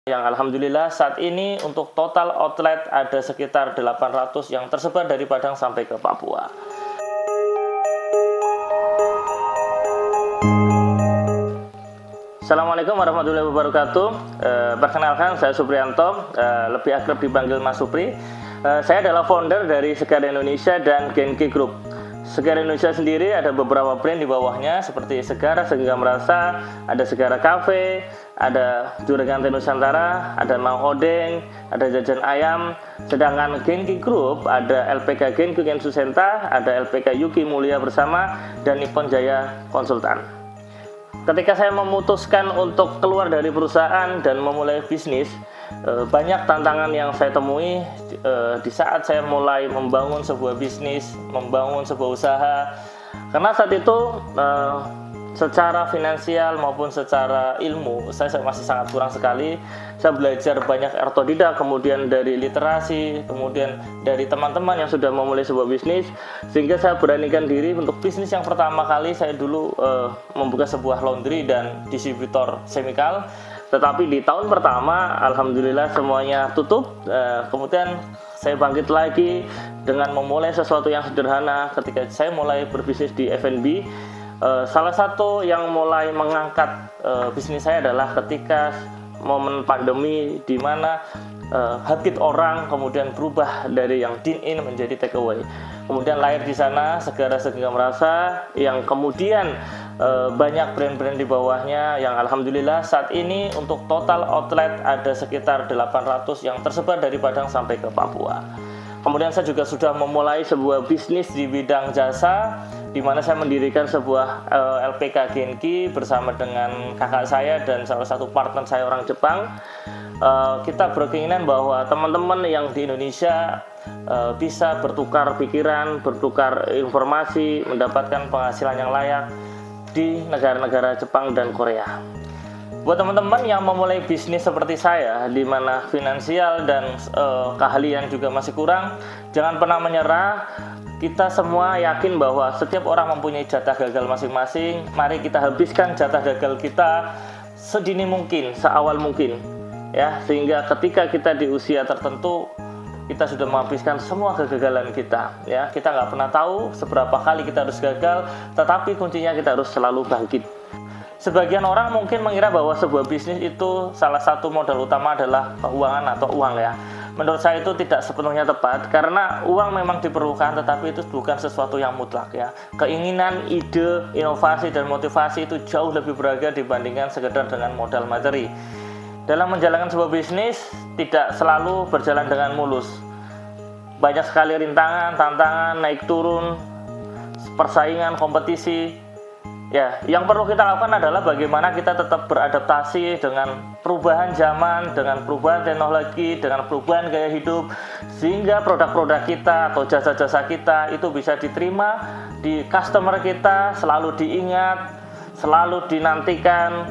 Yang alhamdulillah saat ini untuk total outlet ada sekitar 800 yang tersebar dari Padang sampai ke Papua. Assalamualaikum warahmatullahi wabarakatuh. Perkenalkan, saya Supriyanto, lebih akrab dipanggil Mas Supri. Saya adalah founder dari Segara Indonesia dan Genki Group. Segara Indonesia sendiri ada beberapa brand di bawahnya seperti Segara Sehingga Merasa, ada Segara Cafe, ada Juragan Teh Nusantara, ada Mang Odeng, ada Jajan Ayam. Sedangkan Genki Group ada LPK Genki Kensusenta, ada LPK Yuki Mulia Bersama, dan Nippon Jaya Konsultan. Ketika saya memutuskan untuk keluar dari perusahaan dan memulai bisnis, banyak tantangan yang saya temui di saat saya mulai membangun sebuah bisnis, membangun sebuah usaha. Karena saat itu secara finansial maupun secara ilmu saya masih sangat kurang sekali. Saya belajar banyak otodidak, kemudian dari literasi, kemudian dari teman-teman yang sudah memulai sebuah bisnis, sehingga saya beranikan diri untuk bisnis yang pertama kali. Saya dulu membuka sebuah laundry dan distributor chemical. Tetapi di tahun pertama alhamdulillah semuanya tutup. Kemudian saya bangkit lagi dengan memulai sesuatu yang sederhana ketika saya mulai berbisnis di F&B. Salah satu yang mulai mengangkat bisnis saya adalah ketika momen pandemi, di mana habit orang kemudian berubah dari yang dine-in menjadi take away. Kemudian lahir di sana Segara Sehingga Merasa, yang kemudian banyak brand-brand di bawahnya, yang alhamdulillah saat ini untuk total outlet ada sekitar 800 yang tersebar dari Padang sampai ke Papua. Kemudian saya juga sudah memulai sebuah bisnis di bidang jasa, di mana saya mendirikan sebuah LPK Genki bersama dengan kakak saya dan salah satu partner saya orang Jepang. Kita berkeinginan bahwa teman-teman yang di Indonesia bisa bertukar pikiran, bertukar informasi, mendapatkan penghasilan yang layak di negara-negara Jepang dan Korea. Buat teman-teman yang memulai bisnis seperti saya, di mana finansial dan keahlian juga masih kurang, jangan pernah menyerah. Kita semua yakin bahwa setiap orang mempunyai jatah gagal masing-masing. Mari kita habiskan jatah gagal kita sedini mungkin, seawal mungkin, ya, sehingga ketika kita di usia tertentu kita sudah menghabiskan semua kegagalan kita, ya. Kita nggak pernah tahu seberapa kali kita harus gagal, tetapi kuncinya kita harus selalu bangkit. Sebagian orang mungkin mengira bahwa sebuah bisnis itu salah satu modal utama adalah keuangan atau uang, ya. Menurut saya itu tidak sepenuhnya tepat, karena uang memang diperlukan, tetapi itu bukan sesuatu yang mutlak, ya. Keinginan, ide, inovasi, dan motivasi itu jauh lebih berharga dibandingkan sekedar dengan modal materi. Dalam menjalankan sebuah bisnis tidak selalu berjalan dengan mulus. Banyak sekali rintangan, tantangan, naik turun, persaingan, kompetisi. Ya, yang perlu kita lakukan adalah bagaimana kita tetap beradaptasi dengan perubahan zaman, dengan perubahan teknologi, dengan perubahan gaya hidup, sehingga produk-produk kita atau jasa-jasa kita itu bisa diterima di customer kita, selalu diingat, selalu dinantikan,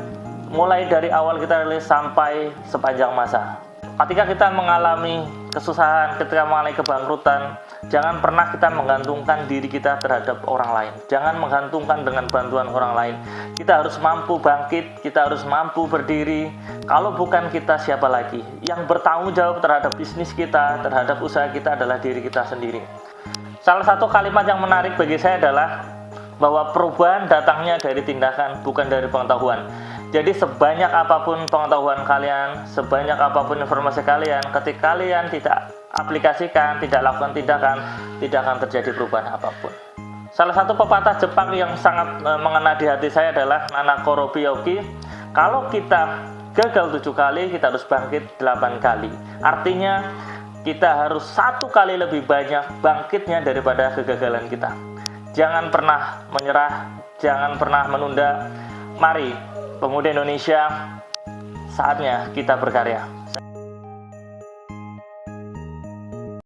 mulai dari awal kita rilis sampai sepanjang masa. Ketika kita mengalami kesusahan, ketika mengalami kebangkrutan, jangan pernah kita menggantungkan diri kita terhadap orang lain. Jangan menggantungkan dengan bantuan orang lain. Kita harus mampu bangkit, kita harus mampu berdiri. Kalau bukan kita, siapa lagi? Yang bertanggung jawab terhadap bisnis kita, terhadap usaha kita adalah diri kita sendiri. Salah satu kalimat yang menarik bagi saya adalah bahwa perubahan datangnya dari tindakan, bukan dari pengetahuan. Jadi sebanyak apapun pengetahuan kalian, sebanyak apapun informasi kalian, ketika kalian tidak aplikasikan, tidak lakukan tindakan, tidak akan terjadi perubahan apapun. Salah satu pepatah Jepang yang sangat mengena di hati saya adalah Nanako Ryoki. Kalau kita gagal 7 kali, kita harus bangkit 8 kali. Artinya kita harus 1 kali lebih banyak bangkitnya daripada kegagalan kita. Jangan pernah menyerah, jangan pernah menunda. Mari, pemuda Indonesia, saatnya kita berkarya.